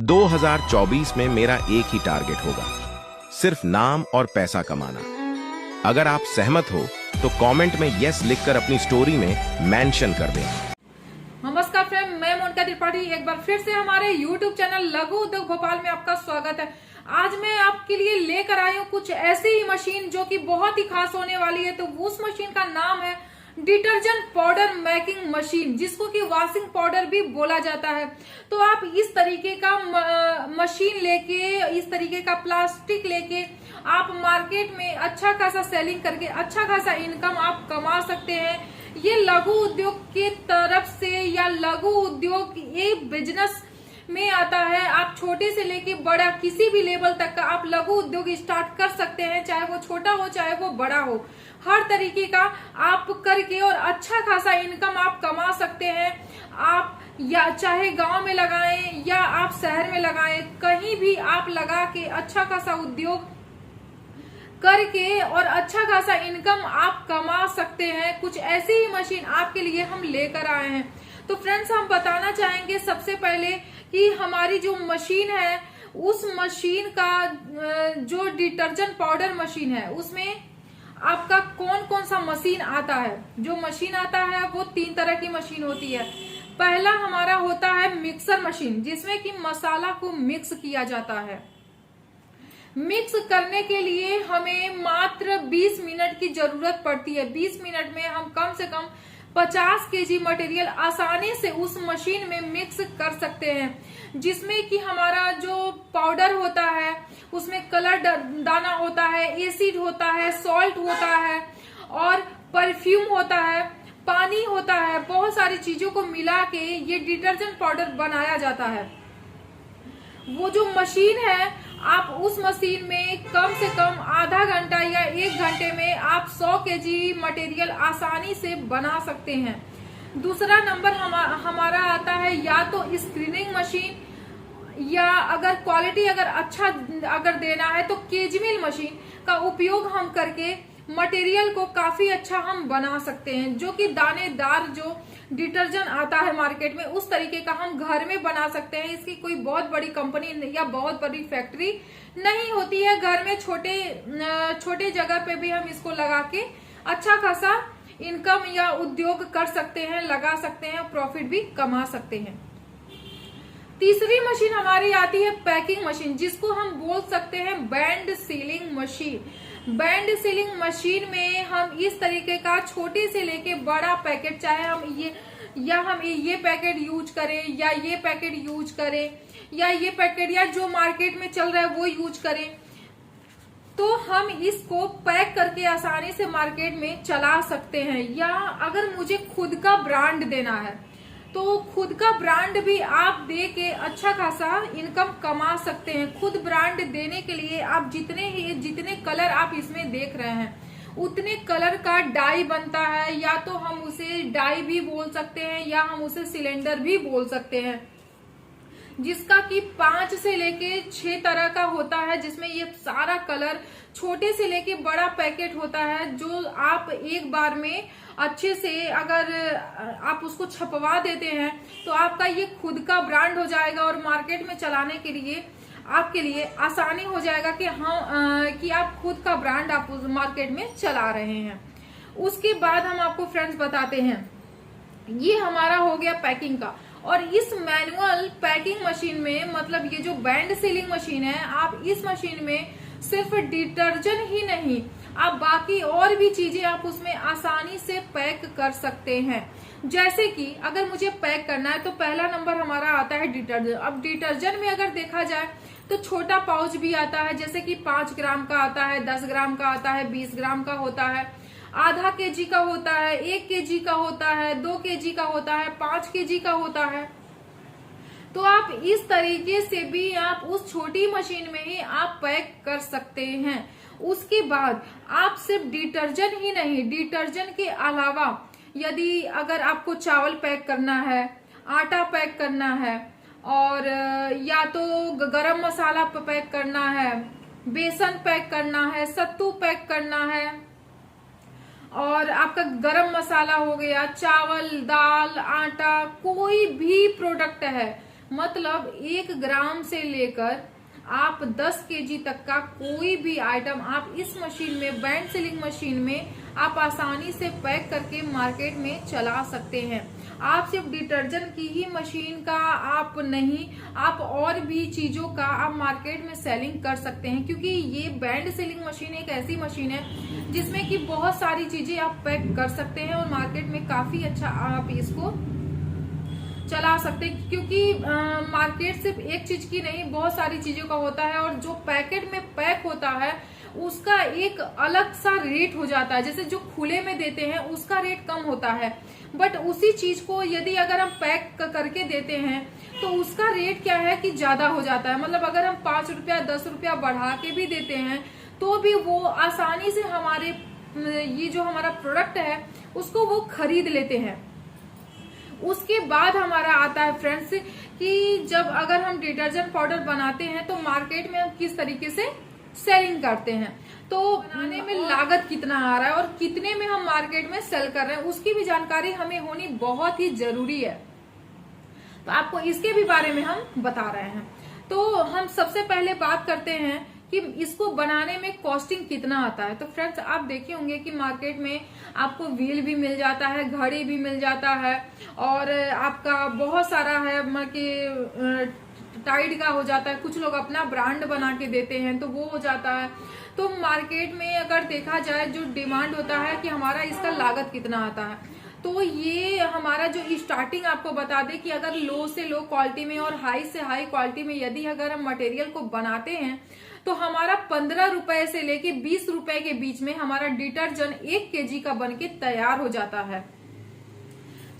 2024 में मेरा एक ही टारगेट होगा, सिर्फ नाम और पैसा कमाना। अगर आप सहमत हो तो कमेंट में यस लिखकर अपनी स्टोरी में मेंशन कर दें। नमस्कार फ्रेंड, मैं मोनिका त्रिपाठी एक बार फिर से हमारे YouTube चैनल लघु उद्योग भोपाल में आपका स्वागत है। आज मैं आपके लिए लेकर आई हूँ कुछ ऐसी ही मशीन जो कि बहुत ही खास होने वाली है। तो उस मशीन का नाम है डिटर्जेंट पाउडर मेकिंग मशीन, जिसको कि वॉशिंग पाउडर भी बोला जाता है। तो आप इस तरीके का मशीन लेके, इस तरीके का प्लास्टिक लेके आप मार्केट में अच्छा खासा सेलिंग करके अच्छा खासा इनकम आप कमा सकते हैं। ये लघु उद्योग के तरफ से या लघु उद्योग एक बिजनेस में आता है। आप छोटे से लेके बड़ा किसी भी लेवल तक का आप लघु उद्योग स्टार्ट कर सकते हैं, चाहे वो छोटा हो चाहे वो बड़ा हो। हर तरीके का आप करके और अच्छा खासा इनकम आप कमा सकते हैं। आप या चाहे गांव में लगाएं या आप शहर में लगाएं, कहीं भी आप लगा के अच्छा खासा उद्योग करके और अच्छा खासा इनकम आप कमा सकते हैं। कुछ ऐसी ही मशीन आपके लिए हम लेकर आए हैं। तो फ्रेंड्स, हम बताना चाहेंगे सबसे पहले कि हमारी जो मशीन है उस मशीन का जो डिटर्जेंट पाउडर मशीन है उसमें आपका कौन कौन सा मशीन आता है। जो मशीन आता है वो 3 तरह की मशीन होती है। पहला हमारा होता है मिक्सर मशीन, जिसमें कि मसाला को मिक्स किया जाता है। मिक्स करने के लिए हमें मात्र 20 मिनट की जरूरत पड़ती है। 20 मिनट में हम कम से कम 50 केजी मटेरियल आसानी से उस मशीन में मिक्स कर सकते हैं, जिसमें कि हमारा जो पाउडर होता है उसमें कलर दाना होता है, एसिड होता है, सॉल्ट होता है और परफ्यूम होता है, पानी होता है। बहुत सारी चीजों को मिला के ये डिटर्जेंट पाउडर बनाया जाता है। वो जो मशीन है, आप उस मशीन में कम से कम आधा घंटा या 1 घंटे में आप 100 केजी मटेरियल आसानी से बना सकते हैं। दूसरा नंबर हमारा आता है या तो स्क्रीनिंग मशीन, या अगर क्वालिटी अच्छा देना है तो केजमिल मशीन का उपयोग हम करके मटेरियल को काफी अच्छा हम बना सकते हैं। जो कि दानेदार जो डिटर्जेंट आता है मार्केट में, उस तरीके का हम घर में बना सकते हैं। इसकी कोई बहुत बड़ी कंपनी या बहुत बड़ी फैक्ट्री नहीं होती है। घर में छोटे जगह पे भी हम इसको लगा के अच्छा खासा इनकम या उद्योग कर सकते हैं, लगा सकते हैं, प्रॉफिट भी कमा सकते हैं। तीसरी मशीन हमारी आती है पैकिंग मशीन, जिसको हम बोल सकते हैं band sealing machine. Band sealing machine में हम इस तरीके का छोटे से लेके बड़ा पैकेट, चाहे हम ये पैकेट यूज करें या ये पैकेट यूज करें या ये पैकेट या जो मार्केट में चल रहा है वो यूज करें, तो हम इसको पैक करके आसानी से मार्केट में चला सकते हैं। या अगर मुझे खुद का ब्रांड देना है तो खुद का ब्रांड भी आप दे के अच्छा खासा इनकम कमा सकते हैं। खुद ब्रांड देने के लिए आप जितने कलर आप इसमें देख रहे हैं उतने कलर का डाई बनता है, या तो हम उसे डाई भी बोल सकते हैं या हम उसे सिलेंडर भी बोल सकते हैं, जिसका कि 5 से लेके 6 तरह का होता है, जिसमें ये सारा कलर छोटे से लेके बड़ा पैकेट होता है, जो आप एक बार में अच्छे से अगर आप उसको छपवा देते हैं तो आपका ये खुद का ब्रांड हो जाएगा और मार्केट में चलाने के लिए आपके लिए आसानी हो जाएगा कि आप खुद का ब्रांड आप मार्केट में चला रहे हैं। उसके बाद हम आपको फ्रेंड्स बताते हैं, ये हमारा हो गया पैकिंग का। और इस मैनुअल पैकिंग मशीन में, मतलब ये जो बैंड सीलिंग मशीन है, आप इस मशीन में सिर्फ डिटर्जेंट ही नहीं, आप बाकी और भी चीजें आप उसमें आसानी से पैक कर सकते हैं। जैसे कि अगर मुझे पैक करना है तो पहला नंबर हमारा आता है डिटर्जेंट। अब डिटर्जेंट में अगर देखा जाए तो छोटा पाउच भी आता है, जैसे कि 5 ग्राम का आता है, 10 ग्राम का आता है, 20 ग्राम का होता है, आधा केजी का होता है, 1 केजी का होता है, 2 केजी का होता है, 5 केजी का होता है। तो आप इस तरीके से भी आप उस छोटी मशीन में ही आप पैक कर सकते हैं। उसके बाद आप सिर्फ डिटर्जेंट ही नहीं, डिटर्जेंट के अलावा यदि अगर आपको चावल पैक करना है, आटा पैक करना है, और या तो गरम मसाला पैक करना है, बेसन पैक करना है, सत्तू पैक करना है, और आपका गरम मसाला हो गया, चावल, दाल, आटा, कोई भी प्रोडक्ट है, मतलब 1 ग्राम से लेकर आप 10 केजी तक का कोई भी आइटम आप इस मशीन में, बैंड सीलिंग मशीन में आप आसानी से पैक करके मार्केट में चला सकते हैं। आप सिर्फ डिटर्जेंट की ही मशीन का आप नहीं, आप और भी चीजों का आप मार्केट में सेलिंग कर सकते हैं, क्योंकि ये बैंड सीलिंग मशीन एक ऐसी मशीन है जिसमें कि बहुत सारी चीजें आप पैक कर सकते हैं और मार्केट में काफी अच्छा आप इसको चला सकते हैं। क्योंकि मार्केट सिर्फ एक चीज की नहीं, बहुत सारी चीजों का होता है और जो पैकेट में पैक होता है उसका एक अलग सा रेट हो जाता है। जैसे जो खुले में देते हैं उसका रेट कम होता है, बट उसी चीज को यदि अगर हम पैक करके देते हैं तो उसका रेट क्या है कि ज्यादा हो जाता है। मतलब अगर हम 5 रुपया 10 रुपया बढ़ा के भी देते हैं तो भी वो आसानी से हमारे ये जो हमारा प्रोडक्ट है उसको वो खरीद लेते हैं। उसके बाद हमारा आता है फ्रेंड्स कि जब अगर हम डिटर्जेंट पाउडर बनाते हैं तो मार्केट में हम किस तरीके से सेलिंग करते हैं, तो बनाने में लागत कितना आ रहा है और कितने में हम मार्केट में सेल कर रहे हैं, उसकी भी जानकारी हमें होनी बहुत ही जरूरी है। तो आपको इसके भी बारे में हम बता रहे हैं। तो हम सबसे पहले बात करते हैं कि इसको बनाने में कॉस्टिंग कितना आता है। तो फ्रेंड्स आप देखे होंगे कि मार्केट में आपको व्हील भी मिल जाता है, घड़ी भी मिल जाता है और आपका बहुत सारा है, मतलब कि टाइड का हो जाता है, कुछ लोग अपना ब्रांड बना के देते हैं तो वो हो जाता है। तो मार्केट में अगर देखा जाए जो डिमांड होता है कि हमारा इसका लागत कितना आता है, तो ये हमारा जो स्टार्टिंग आपको बता दे कि अगर लो से लो क्वालिटी में और हाई से हाई क्वालिटी में यदि अगर हम मटेरियल को बनाते हैं तो हमारा 15 रुपए से लेके 20 रुपए के बीच में हमारा डिटर्जेंट 1 केजी का बनके तैयार हो जाता है।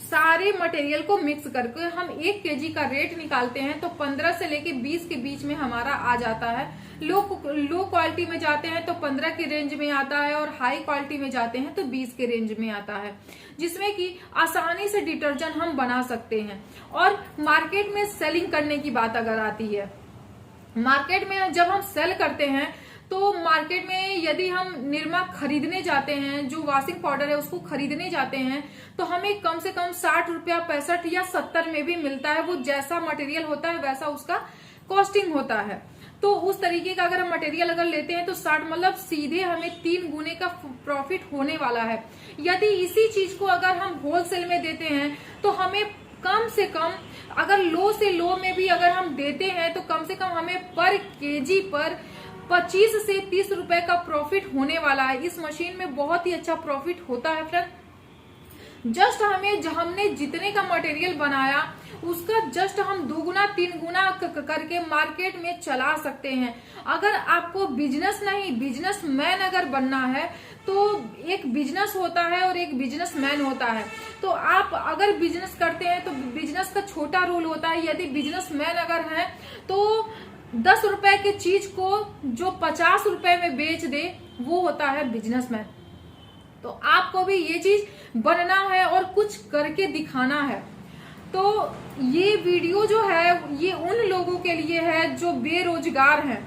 सारे मटेरियल को मिक्स करके हम 1 केजी का रेट निकालते हैं तो 15 से लेके 20 के बीच में हमारा आ जाता है। लो क्वालिटी में जाते हैं तो 15 के रेंज में आता है और हाई क्वालिटी में जाते हैं तो 20 के रेंज में आता है, जिसमें कि आसानी से डिटर्जेंट हम बना सकते हैं। और मार्केट में सेलिंग करने की बात अगर आती है, मार्केट में जब हम सेल करते हैं तो मार्केट में यदि हम निरमा खरीदने जाते हैं, जो वॉशिंग पाउडर है उसको खरीदने जाते हैं तो हमें कम से कम 60 रुपया 65 या 70 में भी मिलता है। वो जैसा मटेरियल होता है वैसा उसका कॉस्टिंग होता है। तो उस तरीके का अगर हम मटेरियल अगर लेते हैं तो 60 मतलब सीधे हमें 3 गुने का प्रॉफिट होने वाला है। यदि इसी चीज को अगर हम होलसेल में देते हैं तो हमें कम से कम, अगर लो से लो में भी अगर हम देते हैं तो कम से कम हमें पर केजी पर 25 से 30 रुपए का प्रॉफिट होने वाला है। इस मशीन में बहुत ही अच्छा प्रॉफिट होता है फ्रेंड। जस्ट हमने जितने का मटेरियल बनाया उसका जस्ट हम 2 गुना 3 गुना करके मार्केट में चला सकते हैं। अगर आपको बिजनेस नहीं, बिजनेस मैन अगर बनना है तो एक बिजनेस होता है और एक बिजनेस मैन होता है। तो आप अगर बिजनेस करते हैं तो बिजनेस का छोटा रोल होता है। यदि बिजनेस मैन अगर है तो 10 रुपए की चीज को जो 50 रुपए में बेच दे वो होता है बिजनेसमैन। तो आपको भी ये चीज बनना है और कुछ करके दिखाना है। तो ये वीडियो जो है ये उन लोगों के लिए है जो बेरोजगार हैं,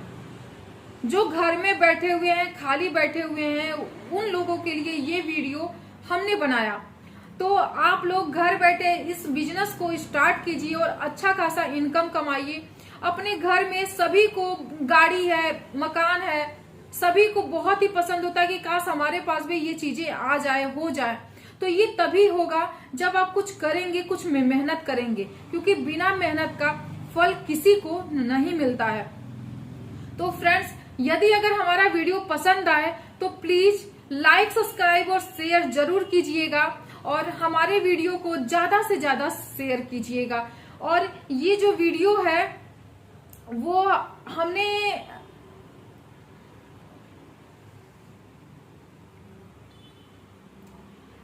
जो घर में बैठे हुए हैं, खाली बैठे हुए हैं, उन लोगों के लिए ये वीडियो हमने बनाया। तो आप लोग घर बैठे इस बिजनेस को स्टार्ट कीजिए और अच्छा खासा इनकम कमाइए। अपने घर में सभी को गाड़ी है, मकान है, सभी को बहुत ही पसंद होता है कि काश हमारे पास भी ये चीजें आ जाए, हो जाए। तो ये तभी होगा जब आप कुछ करेंगे, कुछ मेहनत करेंगे, क्योंकि बिना मेहनत का फल किसी को नहीं मिलता है। तो फ्रेंड्स यदि अगर हमारा वीडियो पसंद आए तो प्लीज लाइक, सब्सक्राइब और शेयर जरूर कीजिएगा और हमारे वीडियो को ज्यादा से ज्यादा शेयर कीजिएगा। और ये जो वीडियो है वो हमने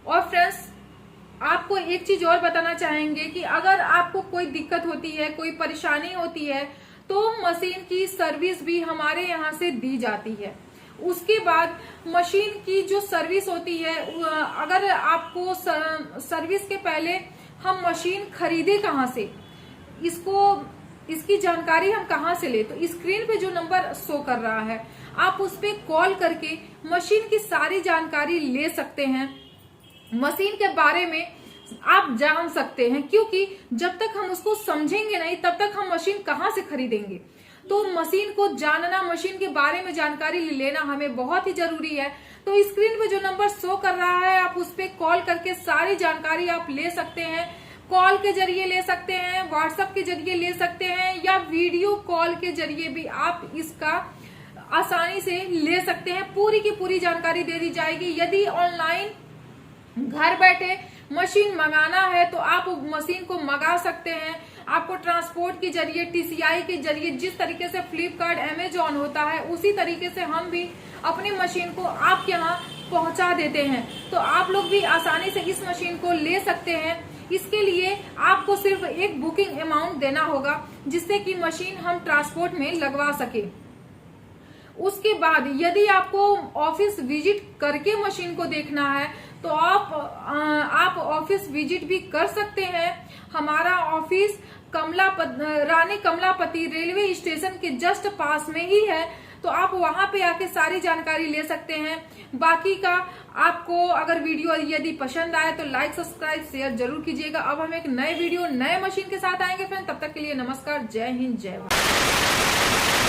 और फ्रेंड्स आपको एक चीज और बताना चाहेंगे कि अगर आपको कोई दिक्कत होती है, कोई परेशानी होती है तो मशीन की सर्विस भी हमारे यहाँ से दी जाती है। उसके बाद मशीन की जो सर्विस होती है, अगर आपको सर्विस के पहले हम मशीन खरीदे कहाँ से, इसकी जानकारी हम कहाँ से ले, तो स्क्रीन पे जो नंबर शो कर रहा है आप उस पे कॉल करके मशीन की सारी जानकारी ले सकते हैं। मशीन के बारे में आप जान सकते हैं, क्योंकि जब तक हम उसको समझेंगे नहीं तब तक हम मशीन कहाँ से खरीदेंगे। तो मशीन को जानना, मशीन के बारे में जानकारी लेना हमें बहुत ही जरूरी है। तो स्क्रीन पे जो नंबर शो कर रहा है आप उस पर कॉल करके सारी जानकारी आप ले सकते हैं। कॉल के जरिए ले सकते हैं, व्हाट्सएप के जरिए ले सकते हैं, या वीडियो कॉल के जरिए भी आप इसका आसानी से ले सकते हैं। पूरी की पूरी जानकारी दे दी जाएगी। यदि ऑनलाइन घर बैठे मशीन मंगाना है तो आप मशीन को मंगा सकते हैं। आपको ट्रांसपोर्ट के जरिए, टीसीआई के जरिए, जिस तरीके से फ्लिपकार्ट, अमेजॉन होता है उसी तरीके से हम भी अपनी मशीन को आपके यहाँ पहुंचा देते हैं। तो आप लोग भी आसानी से इस मशीन को ले सकते हैं। इसके लिए आपको सिर्फ एक बुकिंग अमाउंट देना होगा, जिससे कि मशीन हम ट्रांसपोर्ट में लगवा सके। उसके बाद यदि आपको ऑफिस विजिट करके मशीन को देखना है तो आप ऑफिस विजिट भी कर सकते हैं। हमारा ऑफिस रानी कमलापति रेलवे स्टेशन के जस्ट पास में ही है, तो आप वहां पे आके सारी जानकारी ले सकते हैं। बाकी का आपको अगर वीडियो यदि पसंद आए तो लाइक, सब्सक्राइब, शेयर जरूर कीजिएगा। अब हम एक नए वीडियो, नए मशीन के साथ आएंगे फ्रेंड। तब तक के लिए नमस्कार, जय हिंद, जय भारत।